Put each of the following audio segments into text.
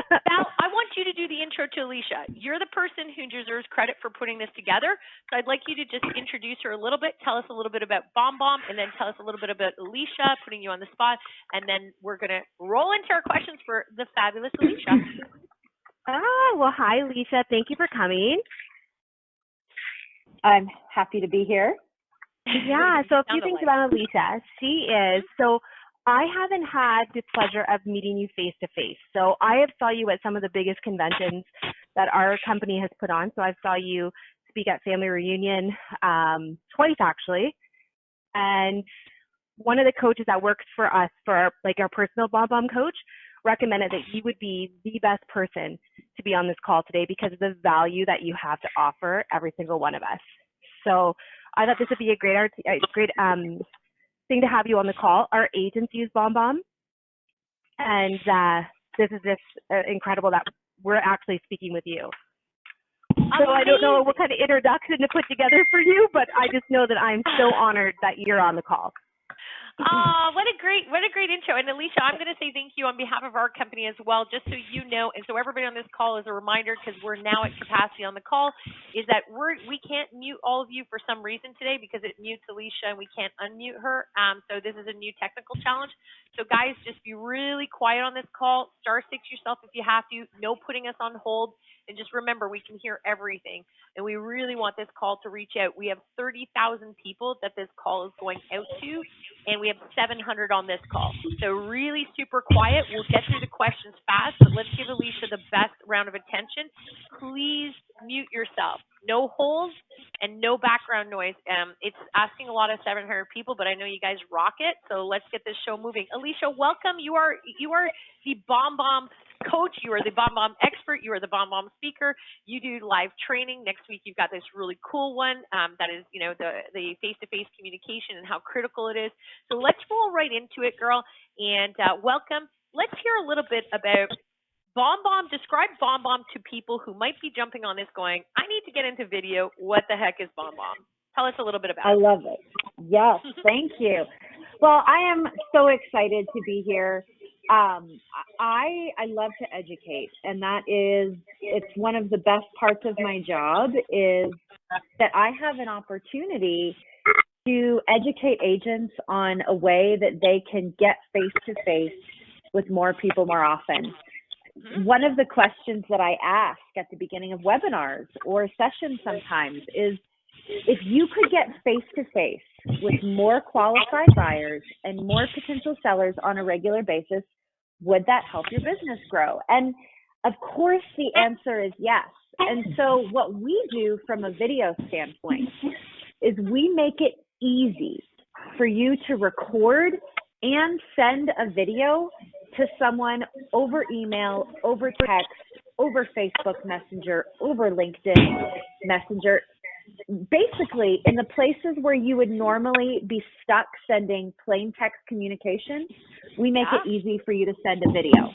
Val, I want you to do the intro to Alicia. You're the person who deserves credit for putting this together. So I'd like you to just introduce her a little bit, tell us a little bit about Bomb Bomb, and then tell us a little bit about Alicia, putting you on the spot. And then we're going to roll into our questions for the fabulous Alicia. Well, hi, Alicia. Thank you for coming. I'm happy to be here. Yeah, so a few things about Alicia. So I haven't had the pleasure of meeting you face to face. So I have saw you at some of the biggest conventions that our company has put on. So I saw you speak at Family Reunion twice actually. And one of the coaches that works for us, for our personal Bomb Bomb coach, recommended that you would be the best person to be on this call today because of the value that you have to offer every single one of us. So I thought this would be a great thing to have you on the call. Our agents use Bomb Bomb, and this is just incredible that we're actually speaking with you. So I don't know what kind of introduction to put together for you, but I just know that I'm so honored that you're on the call. Oh, what a great intro. And Alicia, I'm going to say thank you on behalf of our company as well, just so you know, and so everybody on this call is a reminder, because we're now at capacity on the call, is that we can't mute all of you for some reason today because it mutes Alicia and we can't unmute her. So this is a new technical challenge. So guys, just be really quiet on this call. *6 yourself if you have to. No putting us on hold. And just remember, we can hear everything. And we really want this call to reach out. We have 30,000 people that this call is going out to, and we have 700 on this call. So really super quiet. We'll get through the questions fast, but let's give Alicia the best round of attention. Please mute yourself. No holds and no background noise. It's asking a lot of 700 people, but I know you guys rock it. So let's get this show moving. Alicia, welcome. You are the Bomb Bomb coach. You are the Bomb Bomb expert. You are the Bomb Bomb speaker. You do live training. Next week, you've got this really cool one that is, the face-to-face communication and how critical it is. So let's roll right into it, girl, and welcome. Let's hear a little bit about Bomb Bomb. Describe Bomb Bomb to people who might be jumping on this going, I need to get into video. What the heck is Bomb Bomb? Tell us a little bit about it. I love it. Yes, thank you. Well, I am so excited to be here. I love to educate, and it's one of the best parts of my job is that I have an opportunity to educate agents on a way that they can get face-to-face with more people more often. One of the questions that I ask at the beginning of webinars or sessions sometimes is, if you could get face-to-face with more qualified buyers and more potential sellers on a regular basis, would that help your business grow? And of course, the answer is yes. And so what we do from a video standpoint is we make it easy for you to record and send a video to someone over email, over text, over Facebook Messenger, over LinkedIn Messenger. Basically, in the places where you would normally be stuck sending plain text communication, we make it easy for you to send a video.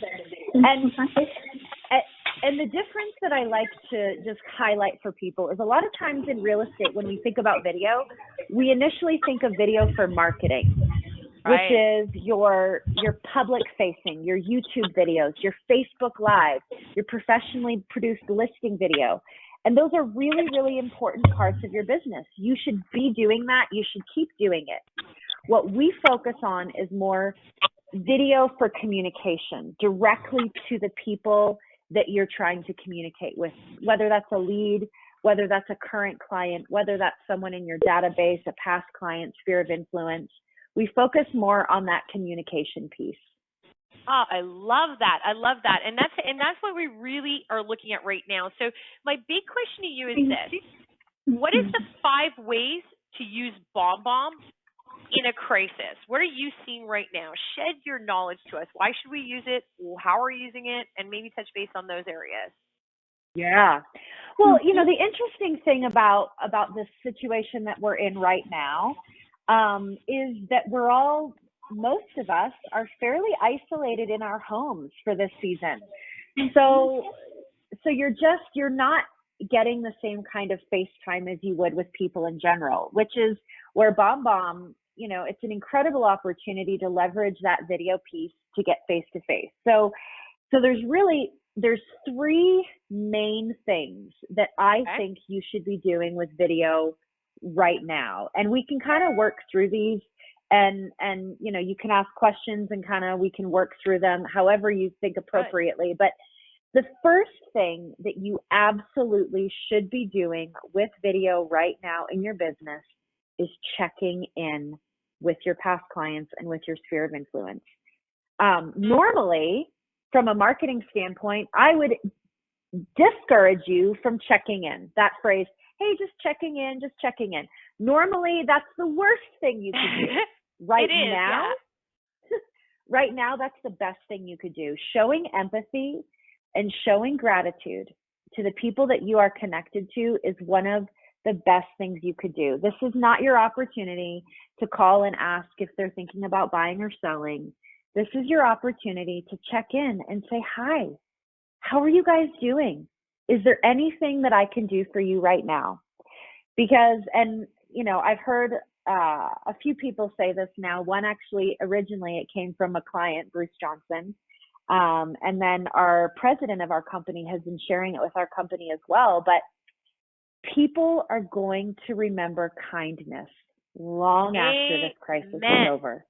And the difference that I like to just highlight for people is a lot of times in real estate, when we think about video, we initially think of video for marketing, which is your public facing, your YouTube videos, your Facebook Live, your professionally produced listing video. And those are really, really important parts of your business. You should be doing that. You should keep doing it. What we focus on is more video for communication directly to the people that you're trying to communicate with, whether that's a lead, whether that's a current client, whether that's someone in your database, a past client, sphere of influence. We focus more on that communication piece. Oh, I love that. I love that. And that's what we really are looking at right now. So my big question to you is this. What is the 5 ways to use Bomb Bomb in a crisis? What are you seeing right now? Shed your knowledge to us. Why should we use it? How are we using it? And maybe touch base on those areas. Yeah. Well, the interesting thing about this situation that we're in right now is that most of us are fairly isolated in our homes for this season. So you're not getting the same kind of FaceTime as you would with people in general, which is where Bomb Bomb, it's an incredible opportunity to leverage that video piece to get face to face. So So there's three main things that I think you should be doing with video right now. And we can kind of work through these, and you know, you can ask questions and kind of we can work through them however you think appropriately. But the first thing that you absolutely should be doing with video right now in your business is checking in with your past clients and with your sphere of influence. Normally, from a marketing standpoint, I would discourage you from checking in. That phrase, hey, just checking in, just checking in. Normally, that's the worst thing you could do. Right now, right now, that's the best thing you could do. Showing empathy and showing gratitude to the people that you are connected to is one of the best things you could do. This is not your opportunity to call and ask if they're thinking about buying or selling. This is your opportunity to check in and say, hi, how are you guys doing? Is there anything that I can do for you right now? Because, and you know, I've heard a few people say this now. One actually, originally it came from a client, Bruce Johnson. And then our president of our company has been sharing it with our company as well. But people are going to remember kindness long after this crisis is over.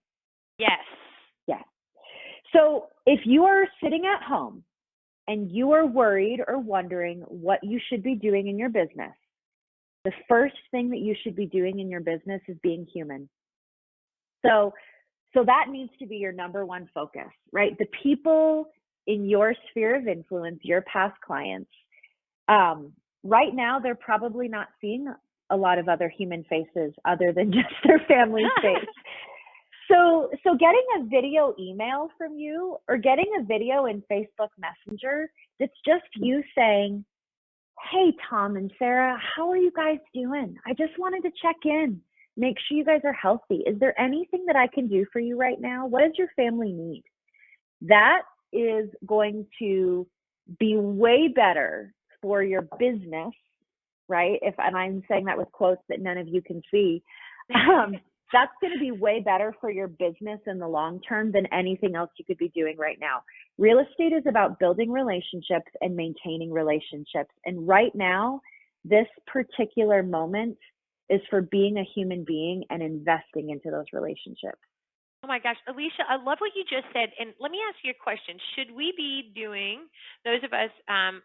Yes. Yes. So if you are sitting at home and you are worried or wondering what you should be doing in your business, the first thing that you should be doing in your business is being human. So that needs to be your number one focus, right? The people in your sphere of influence, your past clients, right now, they're probably not seeing a lot of other human faces other than just their family's face. So getting a video email from you or getting a video in Facebook Messenger that's just you saying, hey, Tom and Sarah, how are you guys doing? I just wanted to check in, make sure you guys are healthy. Is there anything that I can do for you right now? What does your family need? That is going to be way better for your business, right? And I'm saying that with quotes that none of you can see. That's going to be way better for your business in the long term than anything else you could be doing right now. Real estate is about building relationships and maintaining relationships. And right now, this particular moment is for being a human being and investing into those relationships. Oh my gosh, Alicia, I love what you just said. And let me ask you a question. Should we be doing, those of us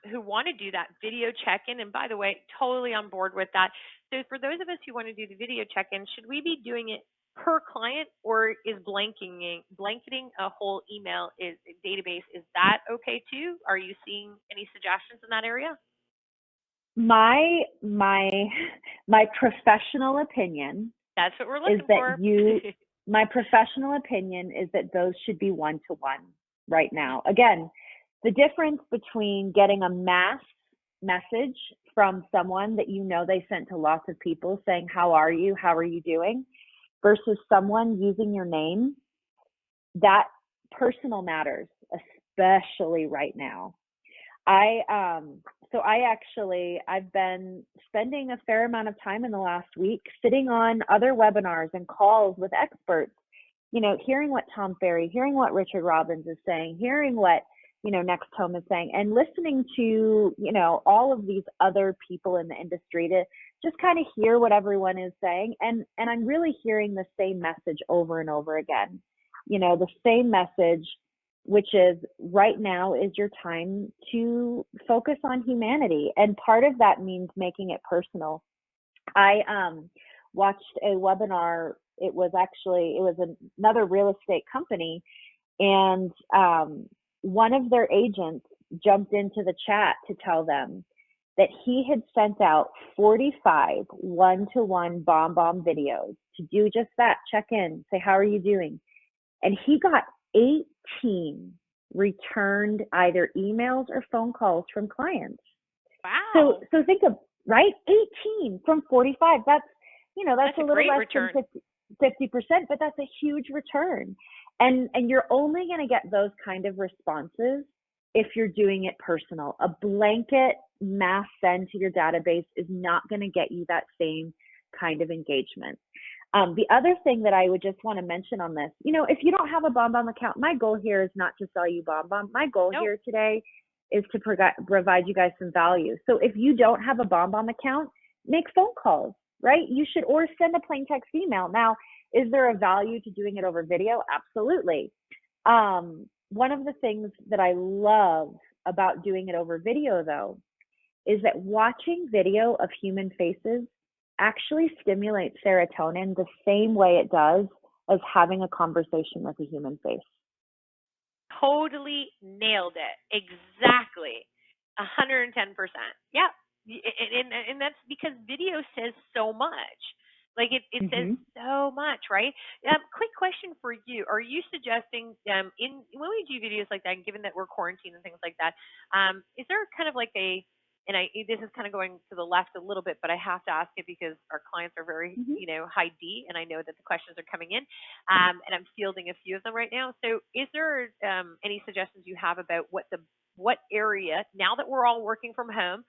who want to do that video check-in, and by the way, totally on board with that. So for those of us who want to do the video check-in, should we be doing it per client, or is blanketing a whole email database, is that okay too? Are you seeing any suggestions in that area? My professional opinion, that's what we're looking for. My professional opinion is that those should be one-to-one right now. Again, the difference between getting a mass message from someone that you know they sent to lots of people saying, how are you doing, versus someone using your name, that personal matters, especially right now. I've been spending a fair amount of time in the last week sitting on other webinars and calls with experts, you know, hearing what Tom Ferry, hearing what Richard Robbins is saying, hearing what, you know, Next Home is saying, and listening to, you know, all of these other people in the industry to just kind of hear what everyone is saying. And I'm really hearing the same message over and over again, you know, the same message, which is right now is your time to focus on humanity. And part of that means making it personal. I watched a webinar. It was another real estate company, and one of their agents jumped into the chat to tell them that he had sent out 45 one-to-one bomb videos to do just that, check in, say, how are you doing? And he got 18 returned either emails or phone calls from clients. Wow. So think of, right? 18 from 45. That's a little less return. than 50%, but that's a huge return. And you're only going to get those kind of responses if you're doing it personal. A blanket mass send to your database is not going to get you that same kind of engagement. The other thing that I would just want to mention on this, if you don't have a BombBomb account, my goal here is not to sell you BombBomb. My goal Nope. here today is to provide you guys some value. So if you don't have a BombBomb account, make phone calls, right? You should, or send a plain text email. Now, is there a value to doing it over video? Absolutely. One of the things that I love about doing it over video, though, is that watching video of human faces actually stimulates serotonin the same way it does as having a conversation with a human face. Totally nailed it. Exactly. 110%. Yeah. And that's because video says so much. Like it says so much, right? Quick question for you. Are you suggesting in when we do videos like that, and given that we're quarantined and things like that, is there kind of like and this is kind of going to the left a little bit, but I have to ask it because our clients are very, high D, and I know that the questions are coming in, and I'm fielding a few of them right now. So, is there any suggestions you have about what area, now that we're all working from home,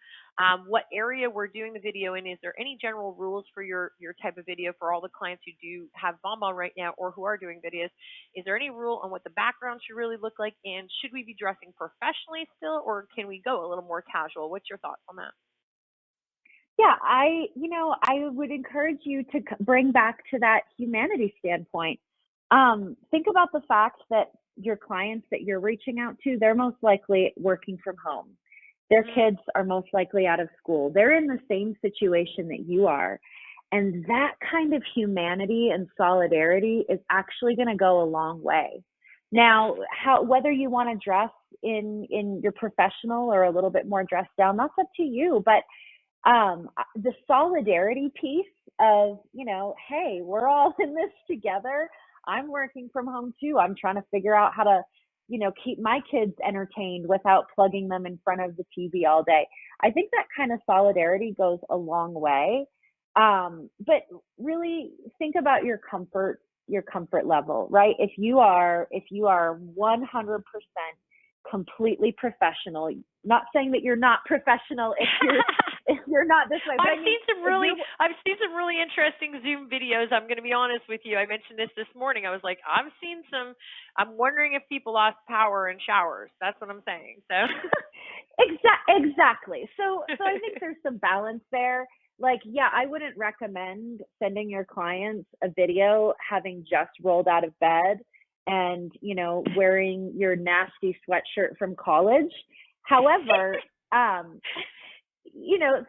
what area we're doing the video in? Is there any general rules for your type of video for all the clients who do have BombBomb right now or who are doing videos? Is there any rule on what the background should really look like? And should we be dressing professionally still, or can we go a little more casual? What's your thoughts on that? Yeah, I would encourage you to bring back to that humanity standpoint. Think about the fact that your clients that you're reaching out to, they're most likely working from home. Their kids are most likely out of school. They're in the same situation that you are. And that kind of humanity and solidarity is actually going to go a long way. Now, whether you want to dress in your professional or a little bit more dressed down, that's up to you. But the solidarity piece of, hey, we're all in this together. I'm working from home too. I'm trying to figure out how to, keep my kids entertained without plugging them in front of the TV all day. I think that kind of solidarity goes a long way. But really think about your comfort level, right? If you are 100% completely professional, not saying that you're not professional if you're not this way. I've seen some really interesting Zoom videos. I'm going to be honest with you. I mentioned this morning. I was like, I'm wondering if people lost power in showers. That's what I'm saying. So exactly. So I think there's some balance there. Like, yeah, I wouldn't recommend sending your clients a video having just rolled out of bed and, wearing your nasty sweatshirt from college. However,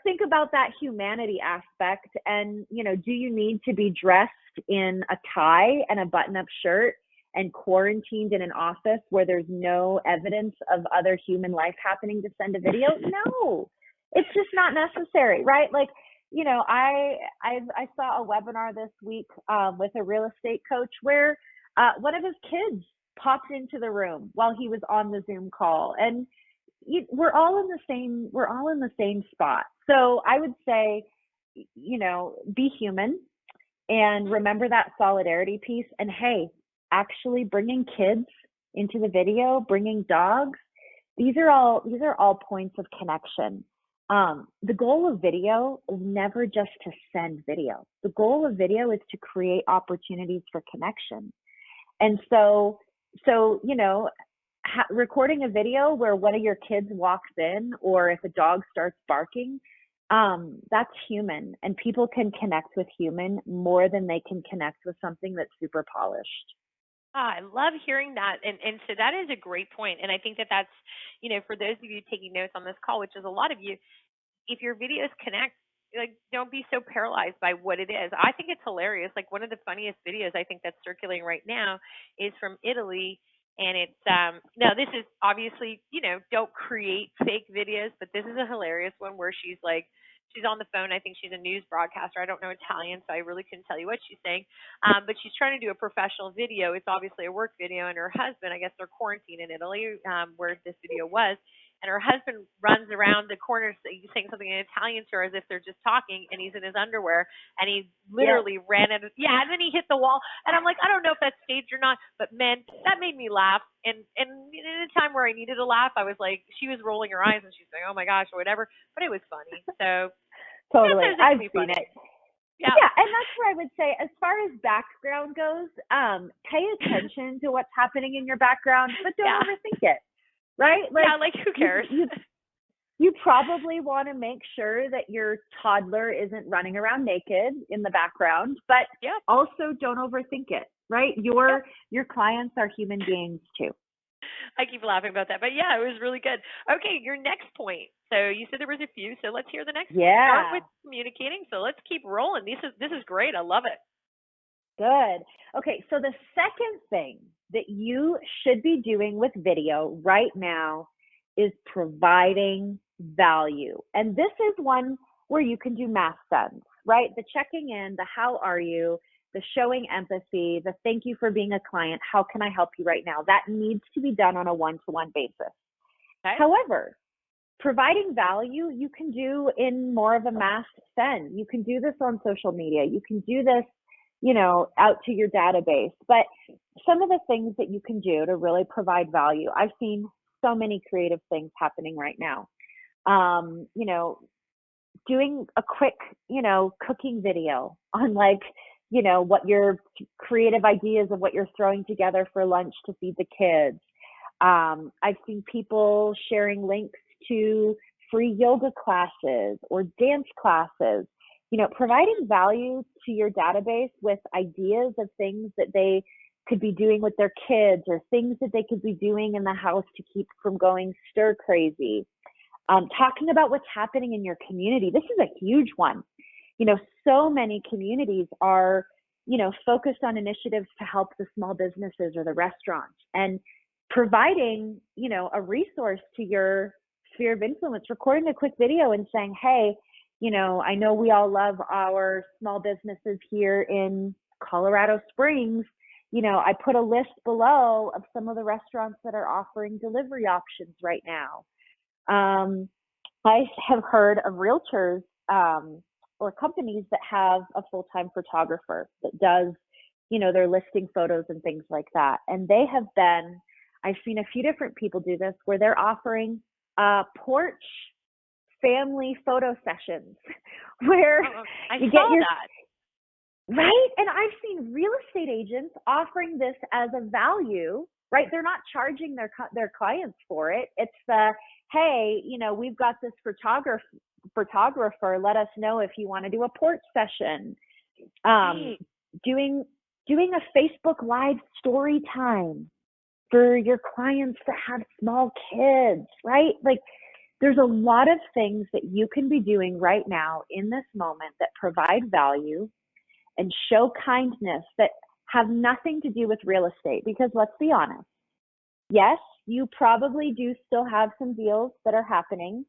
think about that humanity aspect and, do you need to be dressed in a tie and a button-up shirt and quarantined in an office where there's no evidence of other human life happening to send a video? No, it's just not necessary, right? Like, I saw a webinar this week with a real estate coach where one of his kids popped into the room while he was on the Zoom call, and we're all in the same spot. So I would say, be human and remember that solidarity piece. And hey, actually bringing kids into the video, bringing dogs, these are all points of connection. The goal of video is never just to send video. The goal of video is to create opportunities for connection. And so recording a video where one of your kids walks in, or if a dog starts barking, that's human, and people can connect with human more than they can connect with something that's super polished. I love hearing that. And so that is a great point. And I think that's, for those of you taking notes on this call, which is a lot of you, if your videos connect, like, don't be so paralyzed by what it is. I think it's hilarious. Like, one of the funniest videos I think that's circulating right now is from Italy. And it's, now this is obviously, don't create fake videos, but this is a hilarious one where she's on the phone. I think she's a news broadcaster. I don't know Italian, so I really couldn't tell you what she's saying. But she's trying to do a professional video. It's obviously a work video, and her husband, I guess they're quarantined in Italy, where this video was. And her husband runs around the corner saying something in Italian to her as if they're just talking, and he's in his underwear, and he literally ran out of, and then he hit the wall. And I'm like, I don't know if that's staged or not, but man, that made me laugh. And in a time where I needed to laugh, I was like, she was rolling her eyes, and she's saying, oh my gosh, or whatever, but it was funny. So totally, I've seen it. Yeah, and that's where I would say, as far as background goes, pay attention to what's happening in your background, but don't overthink it, right? Like who cares? You probably want to make sure that your toddler isn't running around naked in the background, but also don't overthink it, right? Your clients are human beings too. I keep laughing about that, but it was really good. Okay, your next point. So you said there was a few, so let's hear the next one. Start with communicating. So let's keep rolling. This is great. I love it. Good. Okay, so the second thing that you should be doing with video right now is providing value. And this is one where you can do math sense, right? The checking in, the how are you, the showing empathy, the thank you for being a client, how can I help you right now? That needs to be done on a one-to-one basis. Okay. However, providing value, you can do in more of a mass send. You can do this on social media. You can do this, out to your database. But some of the things that you can do to really provide value, I've seen so many creative things happening right now. Doing a quick, cooking video on what your creative ideas of what you're throwing together for lunch to feed the kids. I've seen people sharing links to free yoga classes or dance classes, providing value to your database with ideas of things that they could be doing with their kids or things that they could be doing in the house to keep from going stir crazy. Talking about what's happening in your community. This is a huge one. So many communities are, focused on initiatives to help the small businesses or the restaurants, and providing, a resource to your sphere of influence, recording a quick video and saying, hey, I know we all love our small businesses here in Colorado Springs. I put a list below of some of the restaurants that are offering delivery options right now. I have heard of realtors or companies that have a full-time photographer that does, their listing photos and things like that. And they have been, I've seen a few different people do this where they're offering porch family photo sessions where you get your that. Right. And I've seen real estate agents offering this as a value, right? They're not charging their clients for it. It's hey, we've got this photographer. Let us know if you want to do a porch session. Doing a Facebook Live story time for your clients that have small kids, right? There's a lot of things that you can be doing right now in this moment that provide value and show kindness that have nothing to do with real estate. Because let's be honest, yes, you probably do still have some deals that are happening.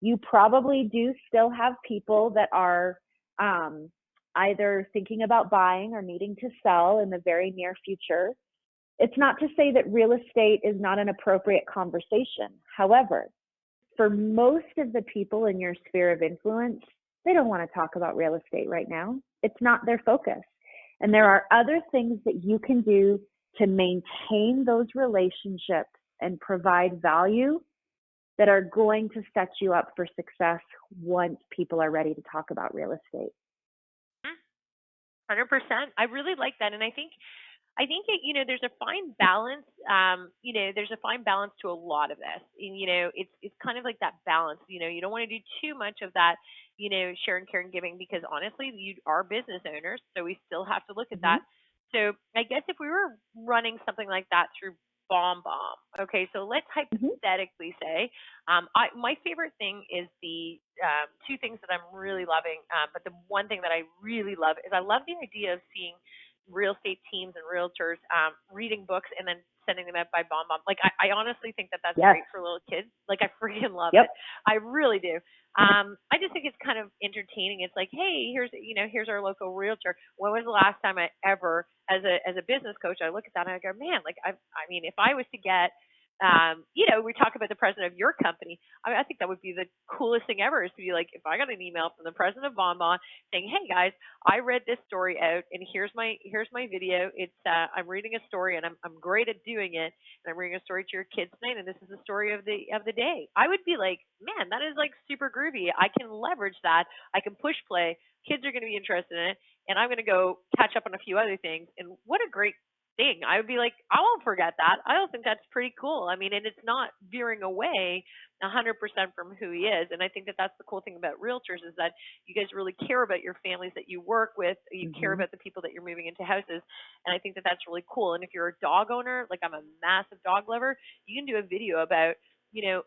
You probably do still have people that are either thinking about buying or needing to sell in the very near future. It's not to say that real estate is not an appropriate conversation. However, for most of the people in your sphere of influence, they don't want to talk about real estate right now. It's not their focus. And there are other things that you can do to maintain those relationships and provide value that are going to set you up for success once people are ready to talk about real estate. 100%. I really like that. And I think it, there's a fine balance. There's a fine balance to a lot of this. And, it's kind of like that balance. You don't want to do too much of that, sharing, caring, giving, because honestly, you are business owners, so we still have to look at that. So I guess if we were running something like that through BombBomb, okay, so let's hypothetically say, my favorite thing is the two things that I'm really loving, but the one thing that I really love is I love the idea of seeing real estate teams and realtors reading books and then sending them out by BombBomb. I honestly think that that's great for little kids. I freaking love it. I really do. I just think it's kind of entertaining. It's like, hey, here's our local realtor. When was the last time I ever, as a business coach, I look at that and I go, man, I mean, if I was to get we talk about the president of your company. I mean, I think that would be the coolest thing ever is to be like, if I got an email from the president of Bon Bon saying, "Hey guys, I read this story out, and here's my video. It's I'm reading a story, and I'm great at doing it, and I'm reading a story to your kids tonight, and this is the story of the day." I would be like, man, that is like super groovy. I can leverage that. I can push play. Kids are going to be interested in it, and I'm going to go catch up on a few other things. And what a great thing. I would be like, I won't forget that. I don't think that's pretty cool. I mean, and it's not veering away 100% from who he is. And I think that that's the cool thing about realtors is that you guys really care about your families that you work with. You care about the people that you're moving into houses. And I think that that's really cool. And if you're a dog owner, like I'm a massive dog lover, you can do a video about,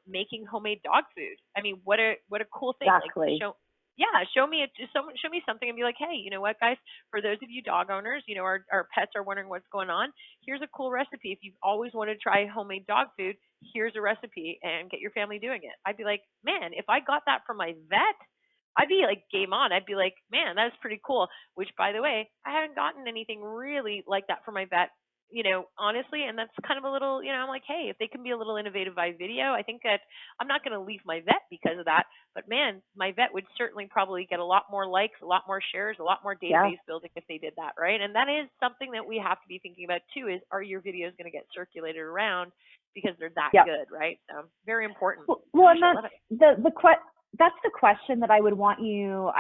making homemade dog food. I mean, what a cool thing. Exactly. Like, show me something and be like, hey, you know what, guys? For those of you dog owners, our pets are wondering what's going on. Here's a cool recipe. If you've always wanted to try homemade dog food, here's a recipe, and get your family doing it. I'd be like, man, if I got that from my vet, I'd be like game on. I'd be like, man, that's pretty cool. Which, by the way, I haven't gotten anything really like that from my vet, honestly. And that's kind of a little, I'm like, hey, if they can be a little innovative by video, I think that I'm not going to leave my vet because of that. But man, my vet would certainly probably get a lot more likes, a lot more shares, a lot more database building if they did that, right? And that is something that we have to be thinking about too, is are your videos going to get circulated around because they're that good, right? So very important. Well, and that's the question that I would want you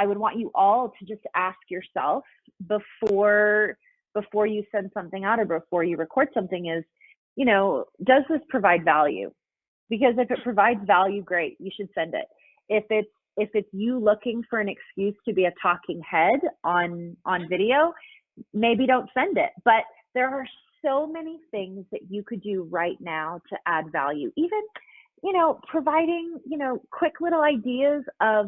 all to just ask yourself before you send something out or before you record something is, does this provide value? Because if it provides value, great, you should send it. If it's you looking for an excuse to be a talking head on video, maybe don't send it. But there are so many things that you could do right now to add value. Even, providing, quick little ideas of,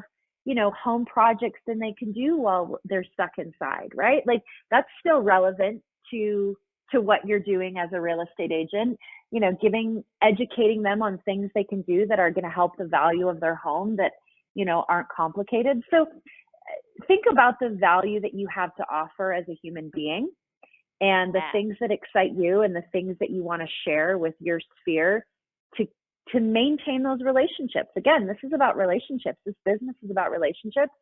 home projects that they can do while they're stuck inside, right? Like that's still relevant to what you're doing as a real estate agent, educating them on things they can do that are going to help the value of their home that, aren't complicated. So think about the value that you have to offer as a human being and the things that excite you and the things that you want to share with your sphere to maintain those relationships. Again, this is about relationships. This business is about relationships.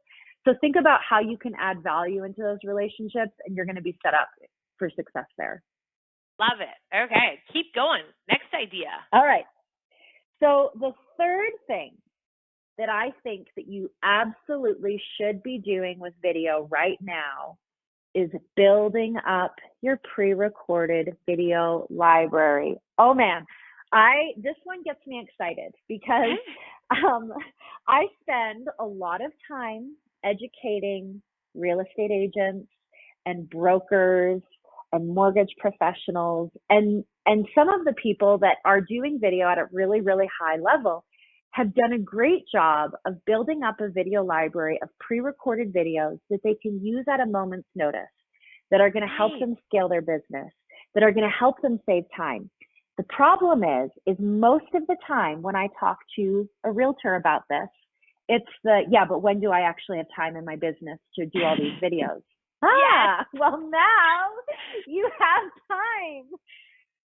So think about how you can add value into those relationships, and you're going to be set up for success there. Love it. Okay, keep going. Next idea. All right. So the third thing that I think that you absolutely should be doing with video right now is building up your pre-recorded video library. Oh man, this one gets me excited because I spend a lot of time educating real estate agents and brokers and mortgage professionals and some of the people that are doing video at a really, really high level have done a great job of building up a video library of pre-recorded videos that they can use at a moment's notice, that are going to help them scale their business, that are going to help them save time. The problem is most of the time when I talk to a realtor about this, it's but when do I actually have time in my business to do all these videos? Well, now you have time.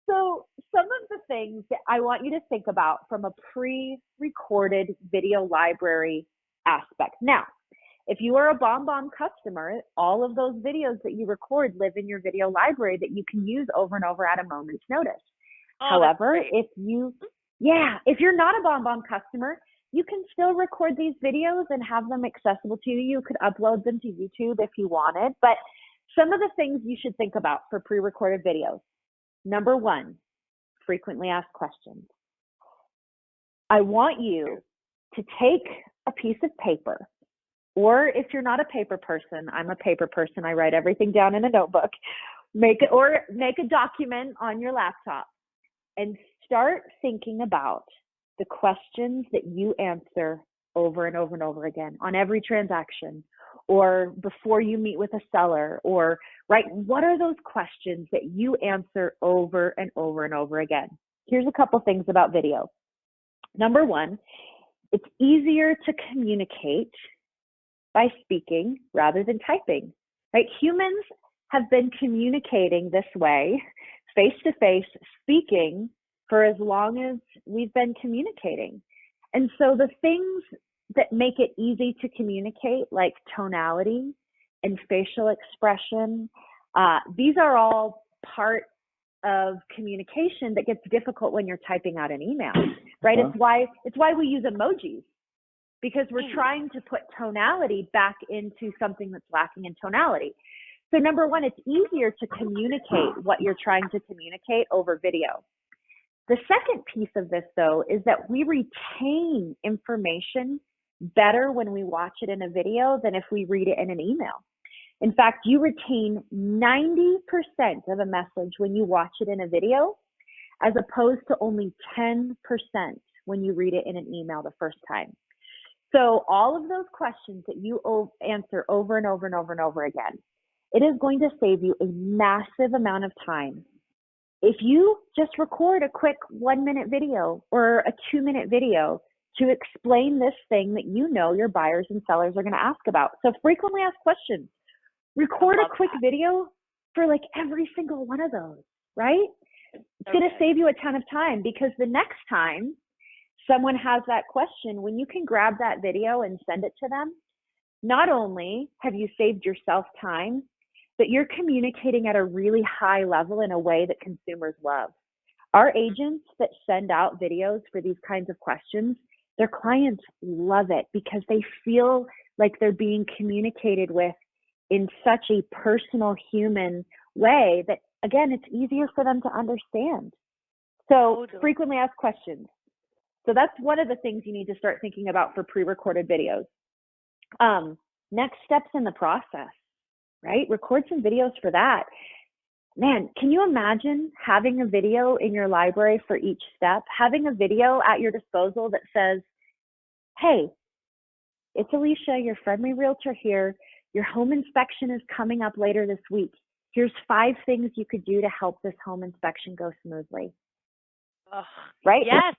So some of the things that I want you to think about from a pre-recorded video library aspect. Now, if you are a Bon Bon customer, all of those videos that you record live in your video library that you can use over and over at a moment's notice. However, if you're not a Bon Bon customer, you can still record these videos and have them accessible to you. You could upload them to YouTube if you wanted. But some of the things you should think about for pre-recorded videos. Number one, frequently asked questions. I want you to take a piece of paper, or if you're not a paper person, I'm a paper person. I write everything down in a notebook. Make a document on your laptop and start thinking about the questions that you answer over and over and over again on every transaction, or before you meet with a seller, or what are those questions that you answer over and over and over again? Here's a couple things about video. Number one, it's easier to communicate by speaking rather than typing, right? Humans have been communicating this way, face-to-face, speaking for as long as we've been communicating. And so the things that make it easy to communicate, like tonality and facial expression, these are all part of communication that gets difficult when you're typing out an email, right? It's why we use emojis, because we're trying to put tonality back into something that's lacking in tonality. So number one, it's easier to communicate what you're trying to communicate over video. The second piece of this, though, is that we retain information better when we watch it in a video than if we read it in an email. In fact, you retain 90% of a message when you watch it in a video, as opposed to only 10% when you read it in an email the first time. So all of those questions that you answer over and over and over and over again, it is going to save you a massive amount of time. If you just record a quick 1-minute video or a 2-minute video to explain this thing that you know your buyers and sellers are going to ask about. So frequently asked questions. Record a quick video for like every single one of those, right? It's going to save you a ton of time, because the next time someone has that question, when you can grab that video and send it to them, not only have you saved yourself time, but you're communicating at a really high level in a way that consumers love. Our agents that send out videos for these kinds of questions, their clients love it because they feel like they're being communicated with in such a personal, human way that, again, it's easier for them to understand. So frequently asked questions. So that's one of the things you need to start thinking about for pre-recorded videos. Next steps in the process, right? Record some videos for that. Man, can you imagine having a video in your library for each step? Having a video at your disposal that says, hey, it's Alicia, your friendly realtor here. Your home inspection is coming up later this week. Here's 5 things you could do to help this home inspection go smoothly. Right? Yes.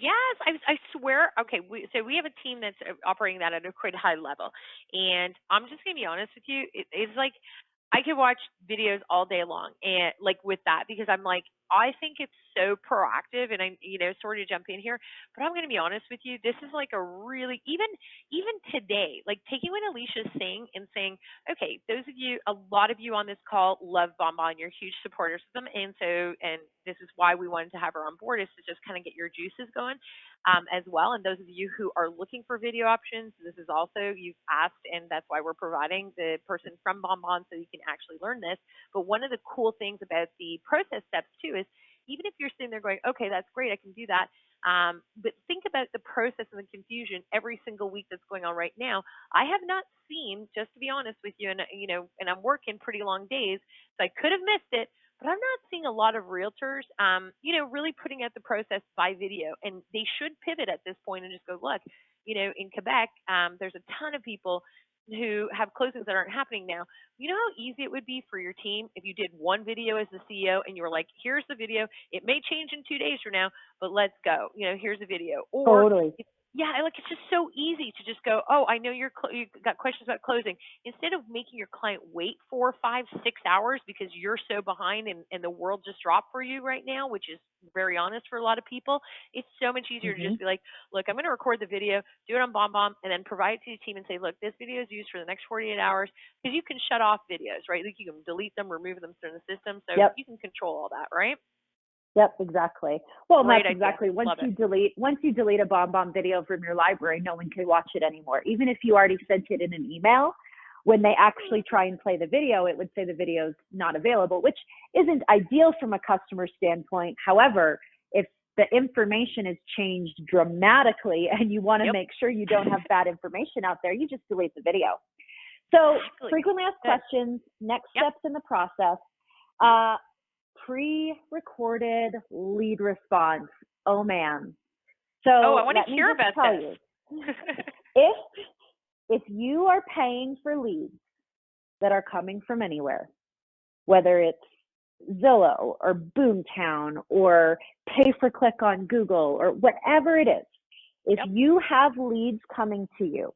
Yes, I swear. Okay, so we have a team that's operating that at a quite high level, and I'm just gonna be honest with you. It's like I could watch videos all day long, and like with that, because I'm like, I think it's so proactive, and I'm sorry to jump in here, but I'm gonna be honest with you. This is like a really even today, like taking what Alicia's saying and saying, okay, a lot of you on this call love Bonbon, you're huge supporters of them, and this is why we wanted to have her on board, is to just kind of get your juices going as well. And those of you who are looking for video options, this is also, you've asked, and that's why we're providing the person from Bonbon so you can actually learn this. But one of the cool things about the process steps too is, even if you're sitting there going, okay, that's great, I can do that. But think about the process and the confusion every single week that's going on right now. I have not seen, just to be honest with you, and I'm working pretty long days, so I could have missed it, but I'm not seeing a lot of realtors, really putting out the process by video. And they should pivot at this point and just go, look, in Quebec, there's a ton of people who have closings that aren't happening now. You know how easy it would be for your team if you did one video as the CEO and you were like, here's the video. It may change in 2 days from now, but let's go. Here's a video. Or totally. Yeah, like it's just so easy to just go, oh, I know you got questions about closing. Instead of making your client wait 4, 5, 6 hours because you're so behind and the world just dropped for you right now, which is very honest for a lot of people, it's so much easier to just be like, look, I'm going to record the video, do it on BombBomb, and then provide it to your team and say, look, this video is used for the next 48 hours, because you can shut off videos, right? Like you can delete them, remove them from the system, so you can control all that, right? Yep, exactly. Well, Great that's exactly. idea. Once you delete a BombBomb video from your library, no one can watch it anymore. Even if you already sent it in an email, when they actually try and play the video, it would say the video's not available, which isn't ideal from a customer standpoint. However, if the information has changed dramatically and you want to make sure you don't have bad information out there, you just delete the video. So frequently asked questions, next steps in the process. Pre-recorded lead response. Oh man. So I want to hear about this. If you are paying for leads that are coming from anywhere, whether it's Zillow or Boomtown or pay per click on Google or whatever it is, if you have leads coming to you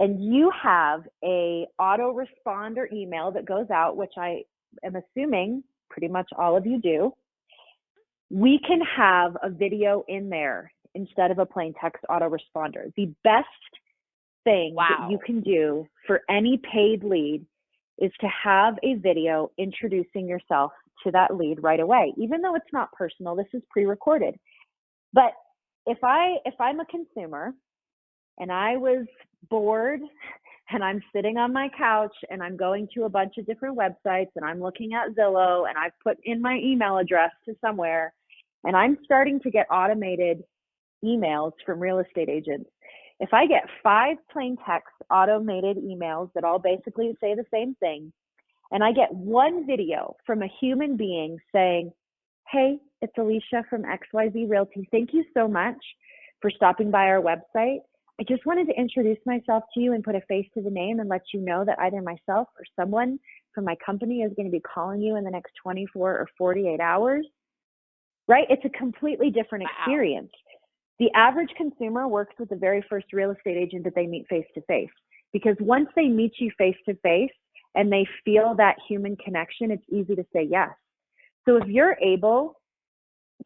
and you have a autoresponder email that goes out, which I am assuming pretty much all of you do, we can have a video in there instead of a plain text autoresponder. The best thing that you can do for any paid lead is to have a video introducing yourself to that lead right away. Even though it's not personal, this is pre-recorded. But if I'm a consumer and I was bored and I'm sitting on my couch and I'm going to a bunch of different websites and I'm looking at Zillow and I've put in my email address to somewhere and I'm starting to get automated emails from real estate agents, if I get 5 plain text automated emails that all basically say the same thing, and I get one video from a human being saying, hey, it's Alicia from XYZ Realty. Thank you so much for stopping by our website. I just wanted to introduce myself to you and put a face to the name and let you know that either myself or someone from my company is going to be calling you in the next 24 or 48 hours, right? It's a completely different experience. The average consumer works with the very first real estate agent that they meet face to face, because once they meet you face to face and they feel that human connection, it's easy to say yes. So if you're able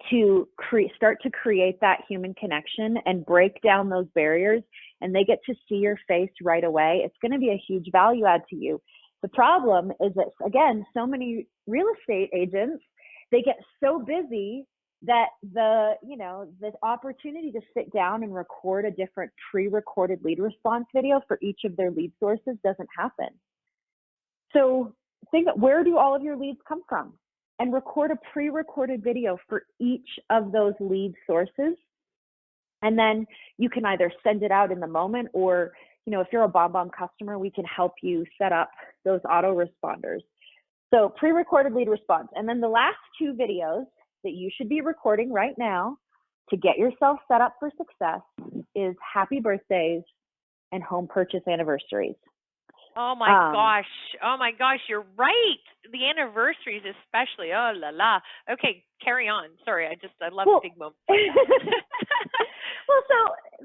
to start to create that human connection and break down those barriers and they get to see your face right away, it's going to be a huge value add to you. The problem is that, again, so many real estate agents, they get so busy that the opportunity to sit down and record a different pre-recorded lead response video for each of their lead sources doesn't happen. So think, where do all of your leads come from? And record a pre-recorded video for each of those lead sources. And then you can either send it out in the moment, or, if you're a BombBomb customer, we can help you set up those autoresponders. So pre-recorded lead response. And then the last 2 videos that you should be recording right now to get yourself set up for success is happy birthdays and home purchase anniversaries. Oh my gosh, you're right. The anniversaries especially. Oh la la. Okay, carry on. Sorry, I love big moments. Well, so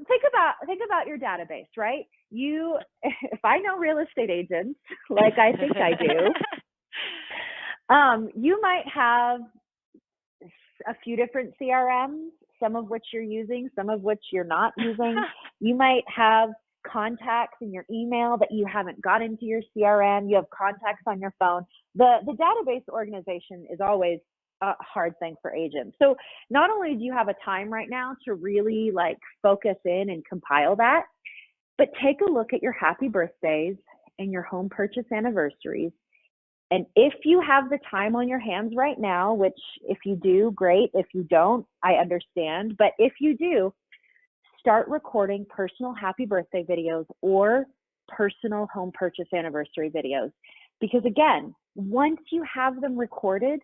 think about your database, right? If I know real estate agents, like I think I do, you might have a few different CRMs, some of which you're using, some of which you're not using. You might have contacts in your email that you haven't got into your CRM. You have contacts on your phone. The database organization is always a hard thing for agents. So not only do you have a time right now to really focus in and compile that, but take a look at your happy birthdays and your home purchase anniversaries. And if you have the time on your hands right now, which if you do, great. If you don't, I understand. But if you do, start recording personal happy birthday videos or personal home purchase anniversary videos. Because again, once you have them recorded,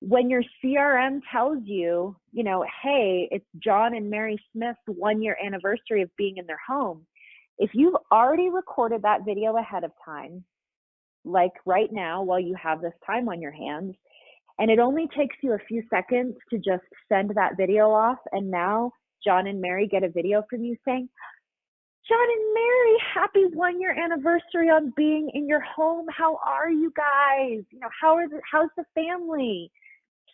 when your CRM tells you, hey, it's John and Mary Smith's 1-year anniversary of being in their home, if you've already recorded that video ahead of time, like right now while you have this time on your hands, and it only takes you a few seconds to just send that video off, and now John and Mary get a video from you saying, John and Mary, happy 1-year anniversary on being in your home. How are you guys? How's the family?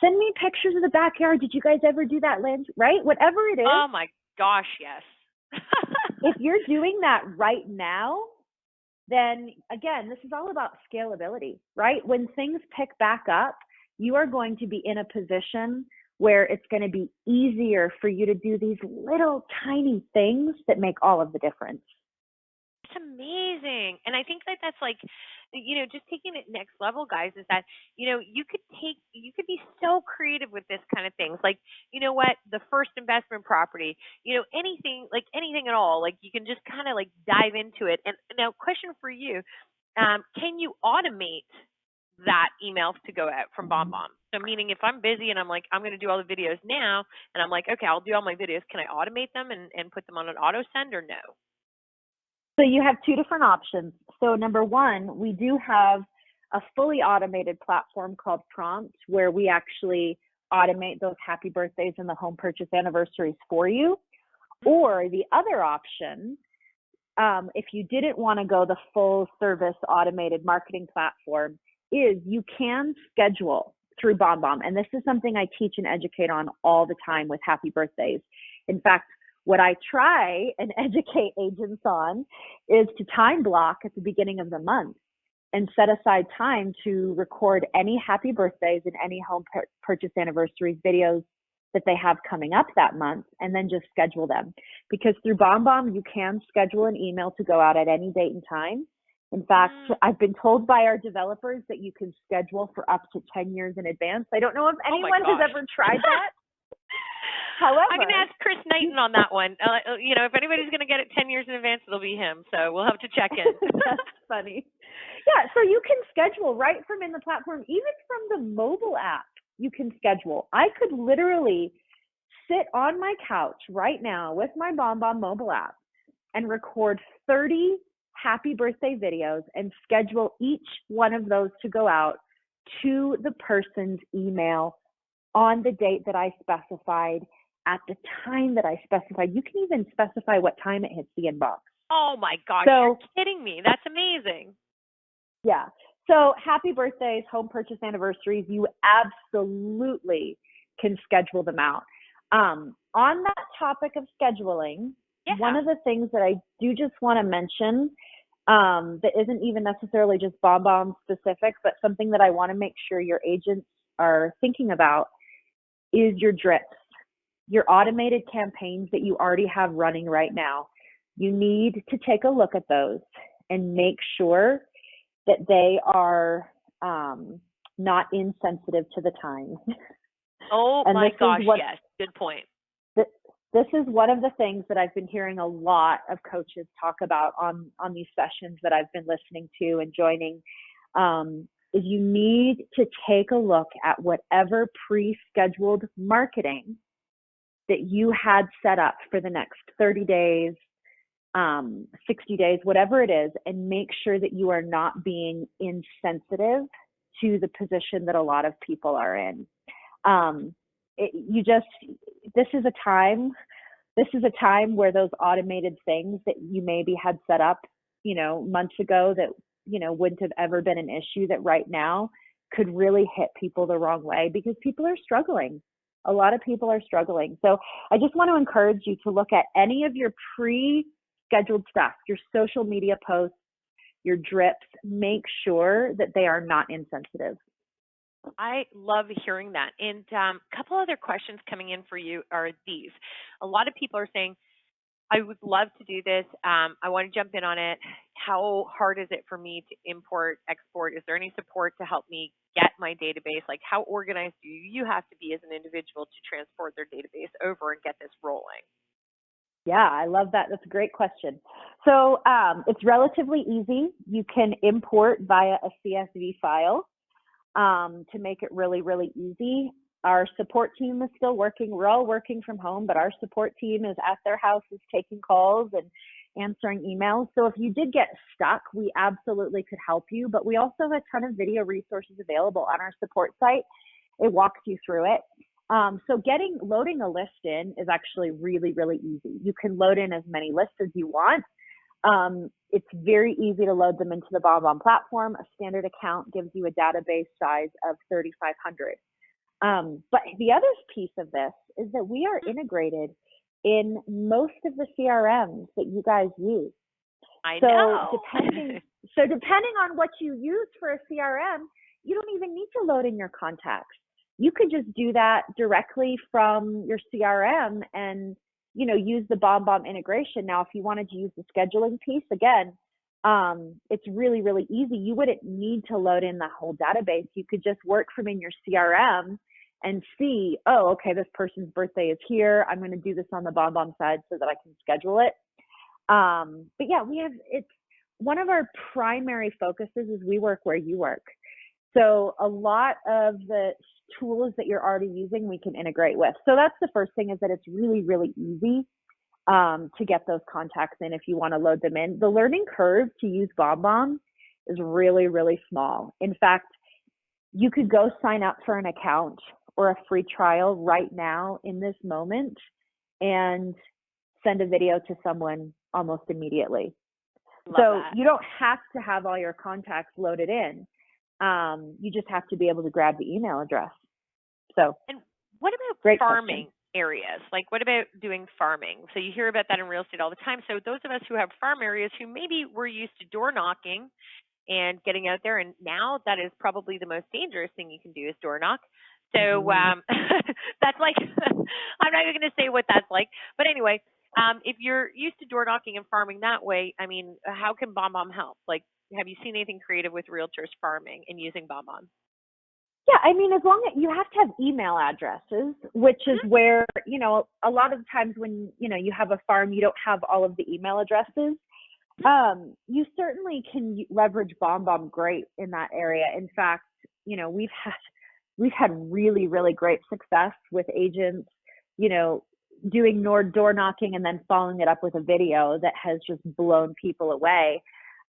Send me pictures of the backyard. Did you guys ever do that, Lynn? Right? Whatever it is. Oh my gosh, yes. If you're doing that right now, then again, this is all about scalability, right? When things pick back up, you are going to be in a position where it's going to be easier for you to do these little tiny things that make all of the difference. It's amazing. And I think that's just taking it next level, guys, is that, you could be so creative with this kind of things. Like, the first investment property, anything at all, you can just kind of dive into it. And now question for you, can you automate that emails to go out from BombBomb? So meaning if I'm busy and I'm I'm going to do all the videos now, and I'm okay, I'll do all my videos. Can I automate them and put them on an auto send, or no? So you have 2 different options. So number 1, we do have a fully automated platform called Prompt, where we actually automate those happy birthdays and the home purchase anniversaries for you. Or the other option, if you didn't want to go the full service automated marketing platform, is you can schedule through BombBomb. And this is something I teach and educate on all the time with happy birthdays. In fact, what I try and educate agents on is to time block at the beginning of the month and set aside time to record any happy birthdays and any home purchase anniversaries videos that they have coming up that month, and then just schedule them. Because through BombBomb, you can schedule an email to go out at any date and time. In fact, I've been told by our developers that you can schedule for up to 10 years in advance. I don't know if anyone has ever tried that. However, I'm going to ask Chris Knighton on that one. If anybody's going to get it 10 years in advance, it'll be him. So we'll have to check in. That's funny. Yeah, so you can schedule right from in the platform, even from the mobile app, you can schedule. I could literally sit on my couch right now with my BombBomb mobile app and record 30 happy birthday videos and schedule each one of those to go out to the person's email on the date that I specified, at the time that I specified. You can even specify what time it hits the inbox. Oh my gosh, so, you're kidding me. That's amazing. Yeah. So happy birthdays, home purchase anniversaries, you absolutely can schedule them out. On that topic of scheduling, one of the things that I do just want to mention that isn't even necessarily just BombBomb specific, but something that I want to make sure your agents are thinking about is your drips, your automated campaigns that you already have running right now. You need to take a look at those and make sure that they are not insensitive to the time. Oh my gosh, yes, good point. This is one of the things that I've been hearing a lot of coaches talk about on these sessions that I've been listening to and joining, is you need to take a look at whatever pre-scheduled marketing that you had set up for the next 30 days, 60 days, whatever it is, and make sure that you are not being insensitive to the position that a lot of people are in. This is a time where those automated things that you maybe had set up, months ago that, wouldn't have ever been an issue, that right now could really hit people the wrong way because people are struggling. A lot of people are struggling. So I just want to encourage you to look at any of your pre-scheduled stuff, your social media posts, your drips. Make sure that they are not insensitive. I love hearing that. And a couple other questions coming in for you are these. A lot of people are saying, I would love to do this. I want to jump in on it. How hard is it for me to import, export? Is there any support to help me get my database? Like, how organized do you have to be as an individual to transport their database over and get this rolling? Yeah, I love that. That's a great question. So it's relatively easy. You can import via a CSV file to make it really, really easy. Our support team is still working. We're all working from home, but our support team is at their houses taking calls and answering emails. So if you did get stuck, we absolutely could help you, but we also have a ton of video resources available on our support site. It walks you through it. So loading a list in is actually really, really easy. You can load in as many lists as you want. It's very easy to load them into the BombBomb platform. A standard account gives you a database size of 3,500. But the other piece of this is that we are integrated in most of the CRMs that you guys use. I know. So depending on what you use for a CRM, you don't even need to load in your contacts. You could just do that directly from your CRM and, use the BombBomb integration. Now, if you wanted to use the scheduling piece, again, it's really, really easy. You wouldn't need to load in the whole database. You could just work from in your CRM and see, oh, okay, this person's birthday is here. I'm going to do this on the BombBomb side so that I can schedule it. But yeah, it's one of our primary focuses is we work where you work. So a lot of the tools that you're already using, we can integrate with. So that's the first thing, is that it's really, really easy to get those contacts in if you want to load them in. The learning curve to use BombBomb is really, really small. In fact, you could go sign up for an account or a free trial right now in this moment and send a video to someone almost immediately. Love so that. You don't have to have all your contacts loaded in. You just have to be able to grab the email address. So, And what about great farming question. areas? Like, what about doing farming? So you hear about that in real estate all the time. So those of us who have farm areas who maybe were used to door knocking and getting out there, and now that is probably the most dangerous thing you can do is door knock. So that's like, I'm not even going to say what that's like, but anyway, if you're used to door knocking and farming that way, I mean, how can BombBomb help? Like, have you seen anything creative with realtors farming and using BombBomb? Yeah, I mean, as long as you have to have email addresses, which is where, a lot of times when, you have a farm, you don't have all of the email addresses. You certainly can leverage BombBomb great in that area. In fact, we've had really, really great success with agents, doing door knocking and then following it up with a video that has just blown people away.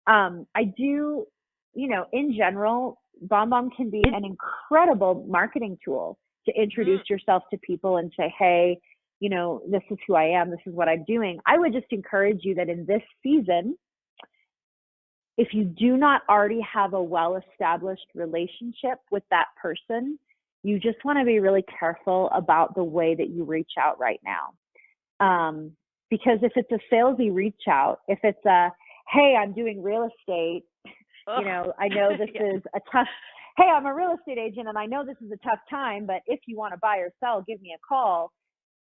I do, in general, BombBomb can be an incredible marketing tool to introduce yourself to people and say, hey, this is who I am. This is what I'm doing. I would just encourage you that in this season, if you do not already have a well-established relationship with that person, you just want to be really careful about the way that you reach out right now. Because if it's a salesy reach out, if it's a, hey, I'm doing real estate, I know this is a tough, hey, I'm a real estate agent and I know this is a tough time, but if you want to buy or sell, give me a call.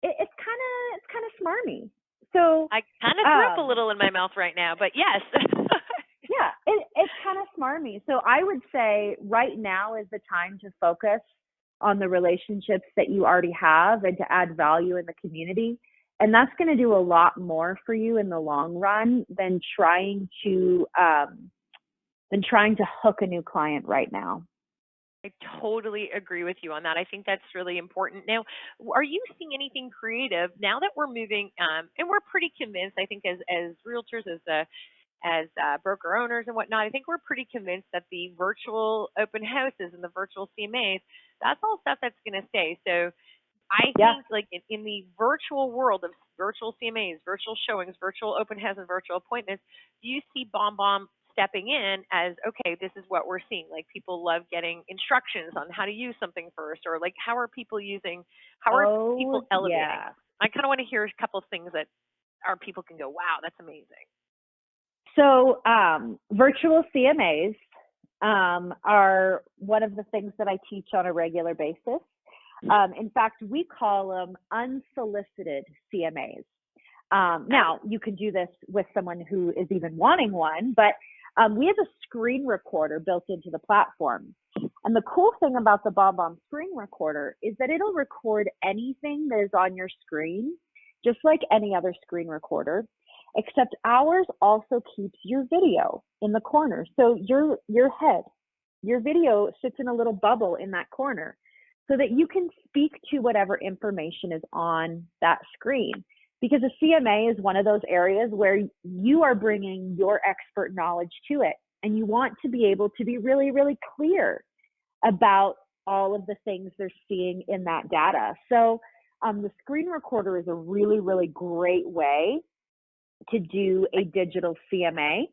It's kind of smarmy. So I kind of threw up a little in my mouth right now, but yes. Yeah, it's kind of smarmy. So I would say right now is the time to focus on the relationships that you already have and to add value in the community. And that's going to do a lot more for you in the long run than trying to hook a new client right now. I totally agree with you on that. I think that's really important. Now, are you seeing anything creative now that we're moving? And we're pretty convinced, I think, as realtors, as broker owners and whatnot, I think we're pretty convinced that the virtual open houses and the virtual CMAs, that's all stuff that's going to stay. So I think like in the virtual world of virtual CMAs, virtual showings, virtual open houses, and virtual appointments, do you see BombBomb stepping in as, okay, this is what we're seeing? Like people love getting instructions on how to use something first, or like how are people people elevating? Yeah. I kind of want to hear a couple of things that our people can go, wow, that's amazing. So virtual CMAs are one of the things that I teach on a regular basis. In fact, we call them unsolicited CMAs. Now, you can do this with someone who is even wanting one, but we have a screen recorder built into the platform. And the cool thing about the BombBomb screen recorder is that it'll record anything that is on your screen, just like any other screen recorder. Except ours also keeps your video in the corner. So your video sits in a little bubble in that corner so that you can speak to whatever information is on that screen. Because a CMA is one of those areas where you are bringing your expert knowledge to it. And you want to be able to be really, really clear about all of the things they're seeing in that data. So the screen recorder is a really, really great way to do a digital CMA.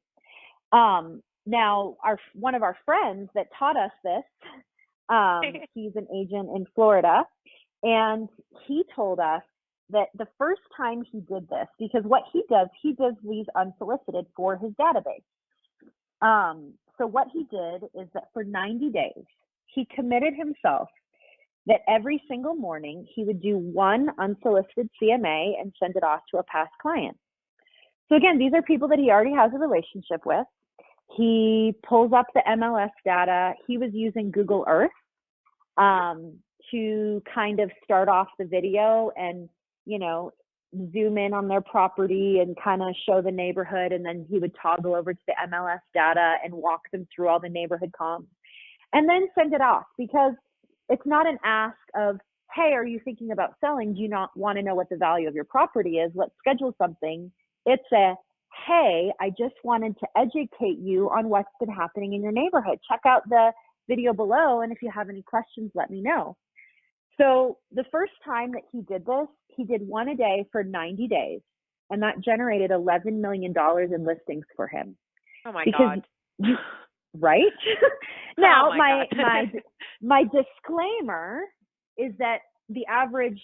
Now, one of our friends that taught us this, he's an agent in Florida, and he told us that the first time he did this, because what he does these unsolicited for his database. So what he did is that for 90 days, he committed himself that every single morning he would do one unsolicited CMA and send it off to a past client. So again, these are people that he already has a relationship with. He pulls up the MLS data. He was using Google Earth to kind of start off the video and, zoom in on their property and kind of show the neighborhood. And then he would toggle over to the MLS data and walk them through all the neighborhood comps and then send it off, because it's not an ask of, hey, are you thinking about selling? Do you not want to know what the value of your property is? Let's schedule something. It's a, hey, I just wanted to educate you on what's been happening in your neighborhood. Check out the video below, and if you have any questions, let me know. So the first time that he did this, he did one a day for 90 days, and that generated $11 million in listings for him. Oh my God. right? Oh Now, my my disclaimer is that the average,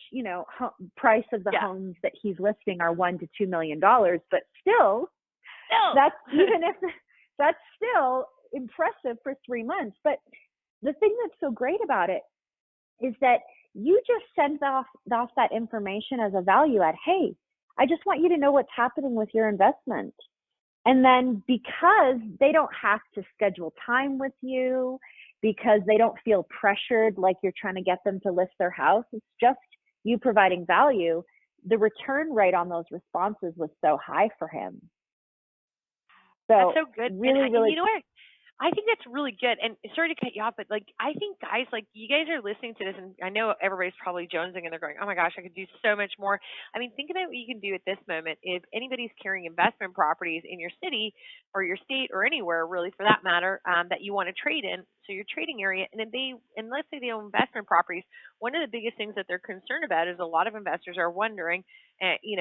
price of the Yeah. homes that he's listing are $1 to $2 million, but still, Still. that's even if that's still impressive for 3 months. But the thing that's so great about it is that you just send off that information as a value add. Hey, I just want you to know what's happening with your investment. And then because they don't have to schedule time with you, because they don't feel pressured like you're trying to get them to list their house, it's just you providing value. The return rate on those responses was so high for him. So That's so good. really, And really, you know what? I think that's really good. And sorry to cut you off, but like I think guys, like you guys are listening to this, and I know everybody's probably jonesing and they're going, "Oh my gosh, I could do so much more." I mean, think about what you can do at this moment. If anybody's carrying investment properties in your city or your state or anywhere, really for that matter, that you want to trade in, so your trading area, and let's say they own investment properties, one of the biggest things that they're concerned about is a lot of investors are wondering,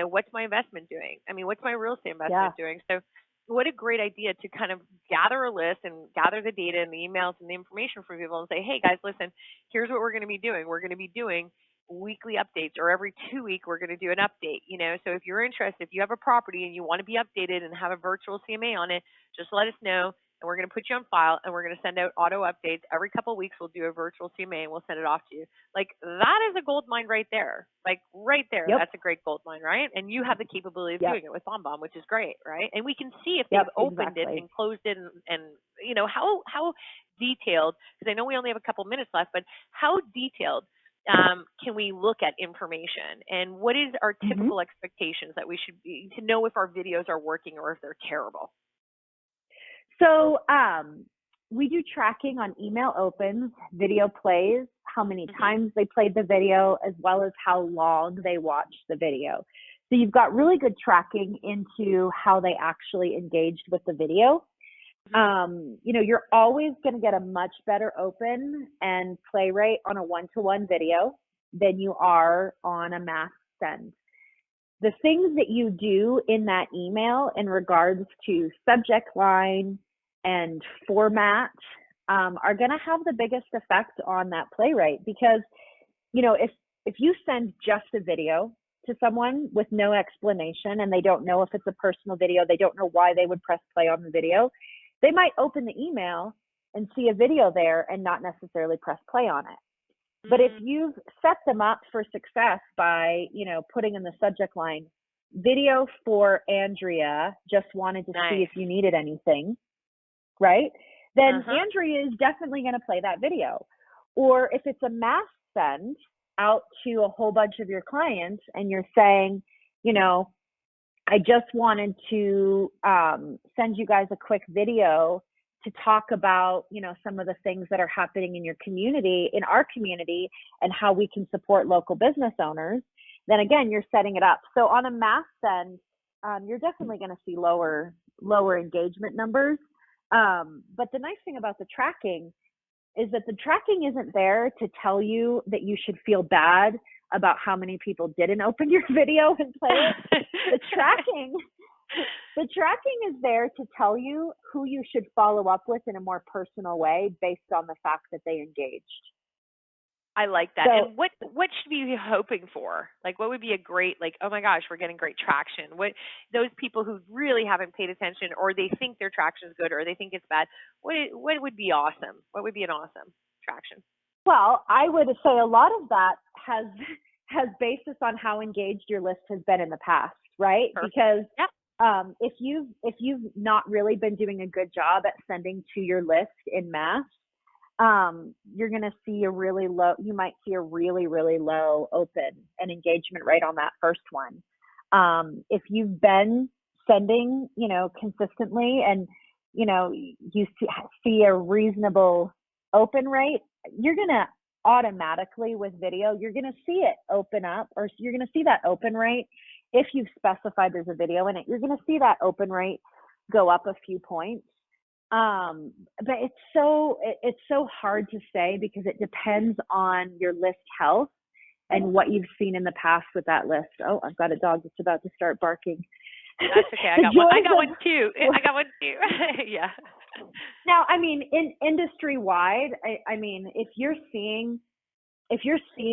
what's my investment doing? I mean, what's my real estate investment doing? So what a great idea to kind of gather a list and gather the data and the emails and the information from people and say, hey guys, listen, here's what we're going to be doing. We're going to be doing weekly updates, or every 2 week we're going to do an update. So if you're interested, if you have a property and you want to be updated and have a virtual CMA on it, just let us know. And we're going to put you on file, and we're going to send out auto updates. Every couple of weeks, we'll do a virtual CMA, and we'll send it off to you. Like, that is a gold mine right there. Like, right there. Yep. That's a great gold mine, right? And you have the capability of Yep. doing it with BombBomb, which is great, right? And we can see if Yep, they've opened exactly. it and closed it and how detailed, because I know we only have a couple minutes left, but how detailed can we look at information? And what is our typical expectations that we should be to know if our videos are working or if they're terrible? So we do tracking on email opens, video plays, how many times they played the video, as well as how long they watched the video. So you've got really good tracking into how they actually engaged with the video. You're always going to get a much better open and play rate on a one-to-one video than you are on a mass send. The things that you do in that email in regards to subject line and format are going to have the biggest effect on that play rate, because if you send just a video to someone with no explanation and they don't know if it's a personal video, they don't know why they would press play on the video, they might open the email and see a video there and not necessarily press play on it. But if you've set them up for success by, putting in the subject line, video for Andrea, just wanted to see if you needed anything, right? Then Andrea is definitely going to play that video. Or if it's a mass send out to a whole bunch of your clients and you're saying, I just wanted to send you guys a quick video to talk about, some of the things that are happening in our community, and how we can support local business owners, then again, you're setting it up. So on a mass send, you're definitely going to see lower engagement numbers. But the nice thing about the tracking is that the tracking isn't there to tell you that you should feel bad about how many people didn't open your video and play it. The tracking is there to tell you who you should follow up with in a more personal way based on the fact that they engaged. I like that. So, and what should we be hoping for? Like, what would be a great, oh my gosh, we're getting great traction. What, those people who really haven't paid attention, or they think their traction is good, or they think it's bad, what would be awesome? What would be an awesome traction? Well, I would say a lot of that has basis on how engaged your list has been in the past, right? Perfect. Because if you've not really been doing a good job at sending to your list in mass, you're going to see you might see a really, really low open and engagement rate on that first one. If you've been sending, consistently, and, you see a reasonable open rate, you're going to automatically, with video, you're going to see it open up, or you're going to see that open rate. If you've specified there's a video in it, you're going to see that open rate go up a few points. But it's so hard to say, because it depends on your list health and what you've seen in the past with that list. Oh, I've got a dog that's about to start barking. That's okay. I got one too. Yeah. Now, I mean, in industry wide, I mean, if you're seeing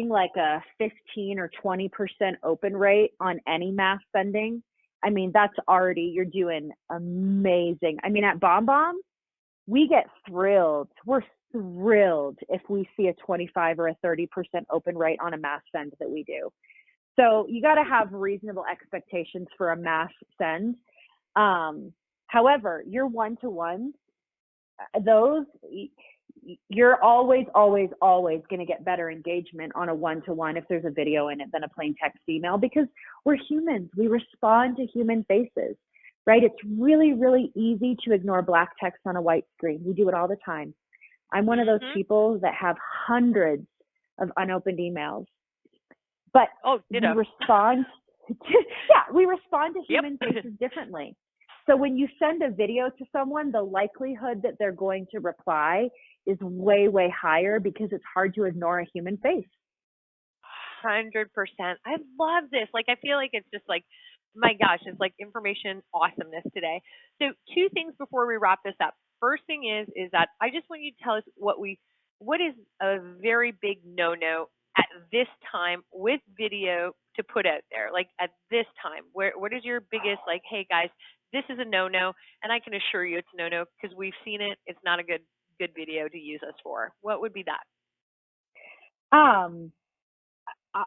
like a 15 or 20% open rate on any mass spending, I mean, that's already, you're doing amazing. I mean, at Bomb Bomb, we get thrilled. We're thrilled if we see a 25 or a 30% open rate on a mass send that we do. So you got to have reasonable expectations for a mass send. However, your one-to-one, those, you're always going to get better engagement on a one-to-one if there's a video in it than a plain text email, because we're humans. We respond to human faces, right? It's really, really easy to ignore black text on a white screen. We do it all the time. I'm one of those people that have hundreds of unopened emails, but we respond we respond to human faces differently. So when you send a video to someone, the likelihood that they're going to reply is way, way higher because it's hard to ignore a human face. 100%. I love this. Like, I feel like it's just like, my gosh, it's like information awesomeness today. So 2 things before we wrap this up. First thing is that I just want you to tell us what is a very big no-no at this time with video to put out there, like at this time, what is your biggest, like, hey guys, this is a no-no, and I can assure you it's a no-no because we've seen it. It's not a good video to use us for. What would be that?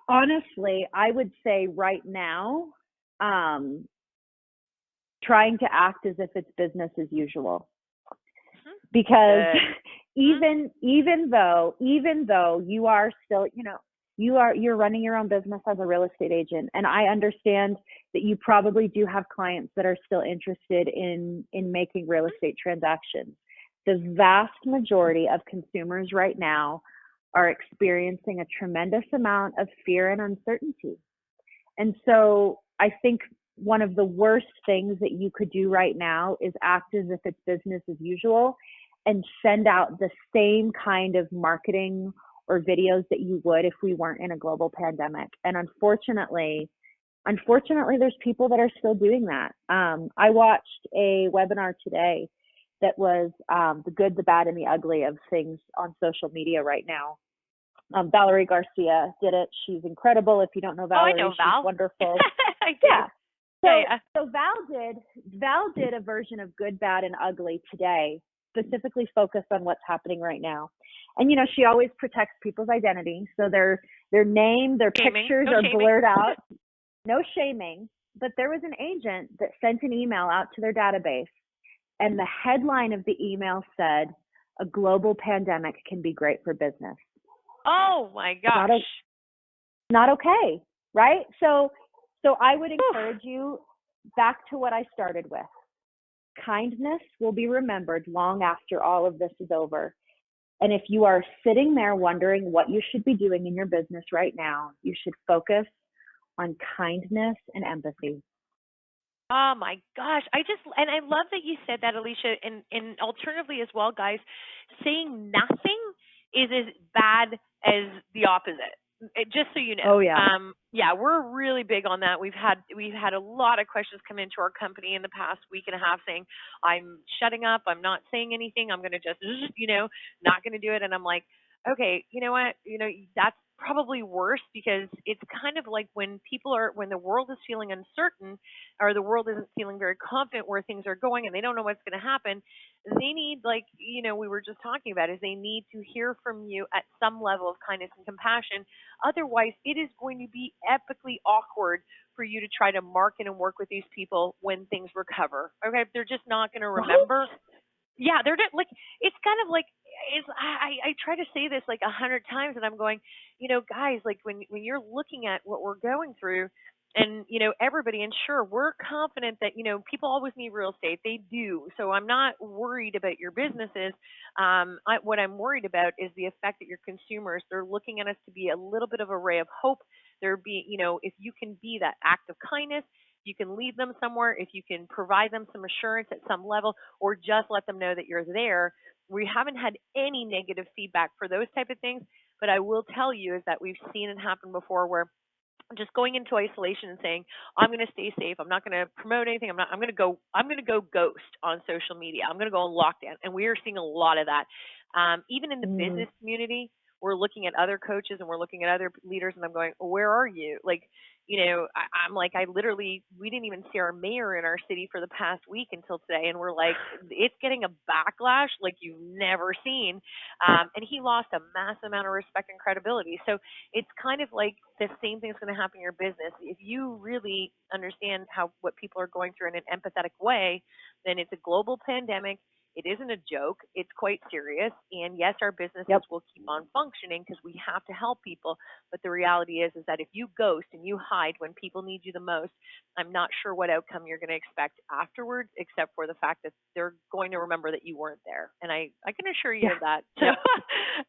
Honestly, I would say right now, trying to act as if it's business as usual, because even though you are still, you're running your own business as a real estate agent, and I understand that you probably do have clients that are still interested in making real estate transactions. The vast majority of consumers right now are experiencing a tremendous amount of fear and uncertainty. And so I think one of the worst things that you could do right now is act as if it's business as usual and send out the same kind of marketing or videos that you would if we weren't in a global pandemic. And unfortunately, there's people that are still doing that. I watched a webinar today that was the good, the bad, and the ugly of things on social media right now. Valerie Garcia did it. She's incredible. If you don't know Valerie, I know Val. She's wonderful. I do. Yeah. So Val did a version of good, bad, and ugly today, specifically focused on what's happening right now. And she always protects people's identity, so their name, their pictures are blurred out. No shaming. But there was an agent that sent an email out to their database, and the headline of the email said, "A global pandemic can be great for business." Oh my gosh. Not okay, right? So I would encourage you back to what I started with. Kindness will be remembered long after all of this is over. And if you are sitting there wondering what you should be doing in your business right now, you should focus on kindness and empathy. Oh my gosh. And I love that you said that, Alicia, and alternatively as well, guys, saying nothing is as bad as the opposite. Just so you know. Oh yeah. Yeah, we're really big on that. We've had a lot of questions come into our company in the past week and a half saying, I'm shutting up, I'm not saying anything, I'm gonna just not gonna do it. And I'm like, okay, you know what? That's probably worse, because it's kind of like when the world is feeling uncertain, or the world isn't feeling very confident where things are going and they don't know what's going to happen, they need, like, we were just talking about, is they need to hear from you at some level of kindness and compassion. Otherwise, it is going to be epically awkward for you to try to market and work with these people when things recover. Okay, they're just not going to remember. Yeah, they're just, like, it's kind of like, I try to say this like 100 times, and I'm going, guys, like when you're looking at what we're going through, and everybody, and sure, we're confident that people always need real estate. They do. So I'm not worried about your businesses. What I'm worried about is the effect that your consumers, they're looking at us to be a little bit of a ray of hope. If you can be that act of kindness, you can lead them somewhere, if you can provide them some assurance at some level, or just let them know that you're there. We haven't had any negative feedback for those type of things, but I will tell you is that we've seen it happen before where just going into isolation and saying, I'm going to stay safe. I'm not going to promote anything. I'm going to go ghost on social media. I'm going to go on lockdown. And we are seeing a lot of that. Even in the business community, we're looking at other coaches and we're looking at other leaders, and I'm going, where are you? Like, I'm like, we didn't even see our mayor in our city for the past week until today. And we're like, it's getting a backlash like you've never seen. And he lost a massive amount of respect and credibility. So it's kind of like the same thing is going to happen in your business. If you really understand what people are going through in an empathetic way, then it's a global pandemic. It isn't a joke. It's quite serious. And yes, our businesses will keep on functioning because we have to help people. But the reality is that if you ghost and you hide when people need you the most, I'm not sure what outcome you're going to expect afterwards, except for the fact that they're going to remember that you weren't there. And I can assure you of that. So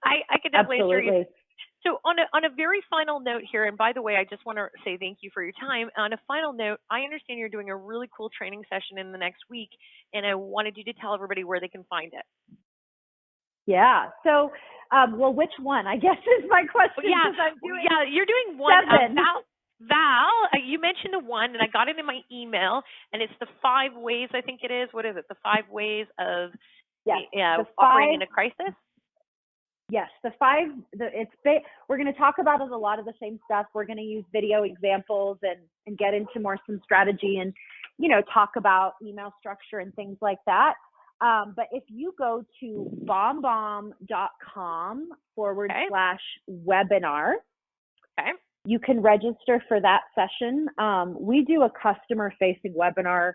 I can definitely assure you. So on a very final note here, and by the way, I just want to say thank you for your time. On a final note, I understand you're doing a really cool training session in the next week, and I wanted you to tell everybody where they can find it. Yeah. So, well, which one? I guess is my question. You're doing one. 7. Val, you mentioned the one, and I got it in my email, and it's the 5 ways. I think it is. What is it? The 5 ways of operating in a crisis. Yes, we're going to talk about a lot of the same stuff. We're going to use video examples and get into some strategy and, talk about email structure and things like that. But if you go to bombomb.com/webinar, you can register for that session. We do a customer-facing webinar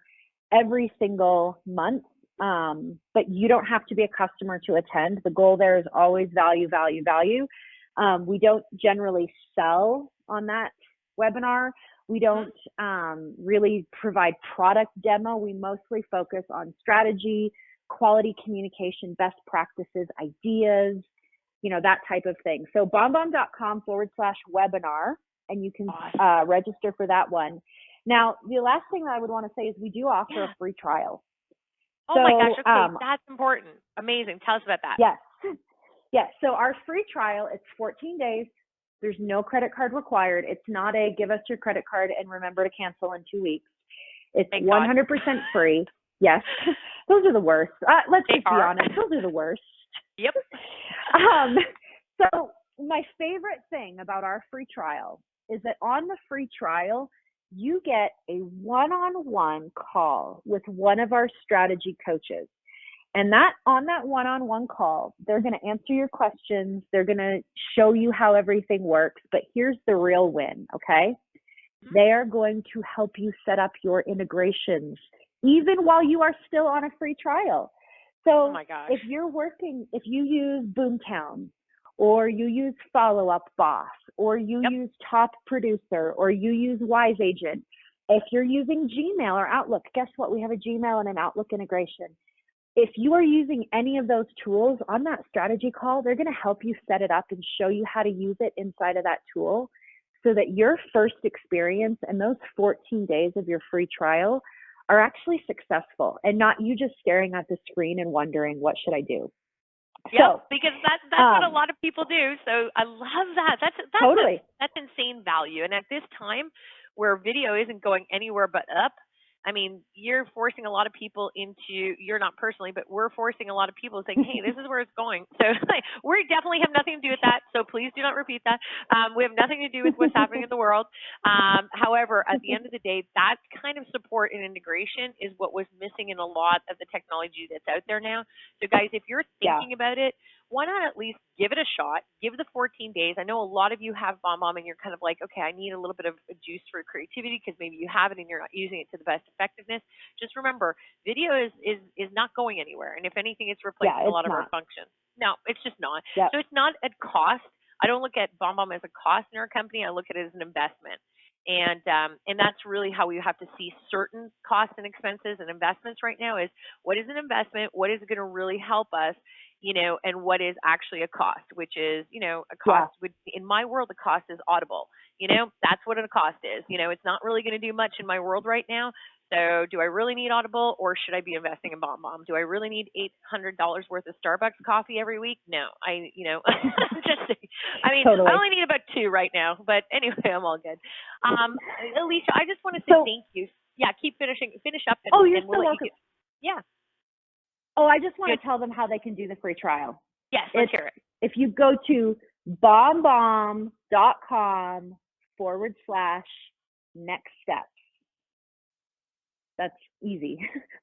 every single month. But you don't have to be a customer to attend. The goal there is always value, value, value. We don't generally sell on that webinar. We don't really provide product demo. We mostly focus on strategy, quality communication, best practices, ideas, that type of thing. So bombomb.com/webinar, and you can register for that one. Now, the last thing that I would want to say is we do offer a free trial. Oh my gosh, okay, that's important. Amazing. Tell us about that. Yes. So our free trial, it's 14 days. There's no credit card required. It's not a give us your credit card and remember to cancel in 2 weeks. It's 100% free. Yes. Those are the worst. Let's just be honest. Those are the worst. Yep. So my favorite thing about our free trial is that on the free trial, you get a one-on-one call with one of our strategy coaches. And on that one-on-one call, they're going to answer your questions. They're going to show you how everything works. But here's the real win, okay? They are going to help you set up your integrations, even while you are still on a free trial. So if you use Boomtown, or you use Follow Up Boss, or you use Top Producer, or you use Wise Agent. If you're using Gmail or Outlook, guess what? We have a Gmail and an Outlook integration. If you are using any of those tools on that strategy call, they're going to help you set it up and show you how to use it inside of that tool so that your first experience and those 14 days of your free trial are actually successful and not you just staring at the screen and wondering, what should I do? Because that's what a lot of people do. So I love that. That's totally. That's insane value. And at this time where video isn't going anywhere but up, I mean, you're forcing a lot of people you're not personally, but we're forcing a lot of people saying, hey, this is where it's going. So we definitely have nothing to do with that. So please do not repeat that. We have nothing to do with what's happening in the world. However, at the end of the day, that kind of support and integration is what was missing in a lot of the technology that's out there now. So guys, if you're thinking about it, why not at least give it a shot? Give the 14 days. I know a lot of you have BombBomb and you're kind of like, okay, I need a little bit of a juice for creativity because maybe you have it and you're not using it to the best effectiveness. Just remember, video is not going anywhere. And if anything, it's replacing a lot of our functions. No, it's just not. So it's not at cost. I don't look at BombBomb as a cost in our company. I look at it as an investment. And that's really how we have to see certain costs and expenses and investments right now is what is an investment? What is going to really help us? And what is actually a cost, which is, a cost in my world, the cost is audible. That's what a cost is. It's not really going to do much in my world right now. So do I really need Audible, or should I be investing in BombBomb? Do I really need $800 worth of Starbucks coffee every week? No, Totally. I only need about 2 right now, but anyway, I'm all good. Alicia, I just want to say thank you. Yeah, finish up. You're and we'll so let welcome. you yeah. I just want to tell them how they can do the free trial. Yes, let's hear it. If you go to bombbomb.com/next steps. That's easy.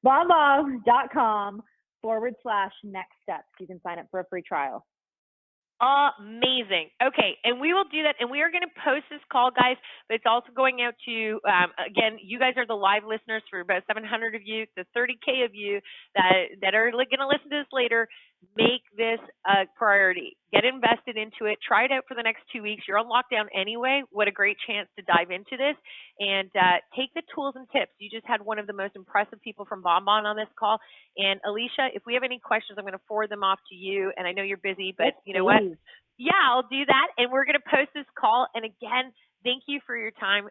bombbomb.com/next steps. You can sign up for a free trial. Amazing. Okay, and we will do that, and we are going to post this call, guys, but it's also going out to, again, you guys are the live listeners for about 700 of you, the 30K of you that are going to listen to this later. Make this a priority. Get invested into it. Try it out for the next 2 weeks. You're on lockdown anyway. What a great chance to dive into this and take the tools and tips. You just had one of the most impressive people from BombBomb on this call. And Alicia, if we have any questions, I'm going to forward them off to you. And I know you're busy, but you know what? Yeah, I'll do that. And we're going to post this call. And again, thank you for your time.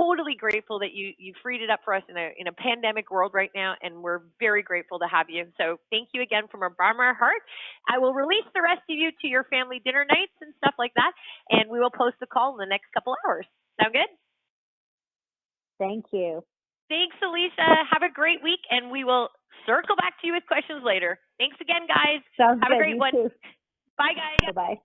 Totally grateful that you freed it up for us in a pandemic world right now, and we're very grateful to have you. So thank you again from our bottom of our heart. I will release the rest of you to your family dinner nights and stuff like that, and we will post the call in the next couple hours. Sound good? Thank you. Thanks, Alicia. Have a great week, and we will circle back to you with questions later. Thanks again, guys. Sounds Have good. a great You one. too. Bye, guys. Bye-bye.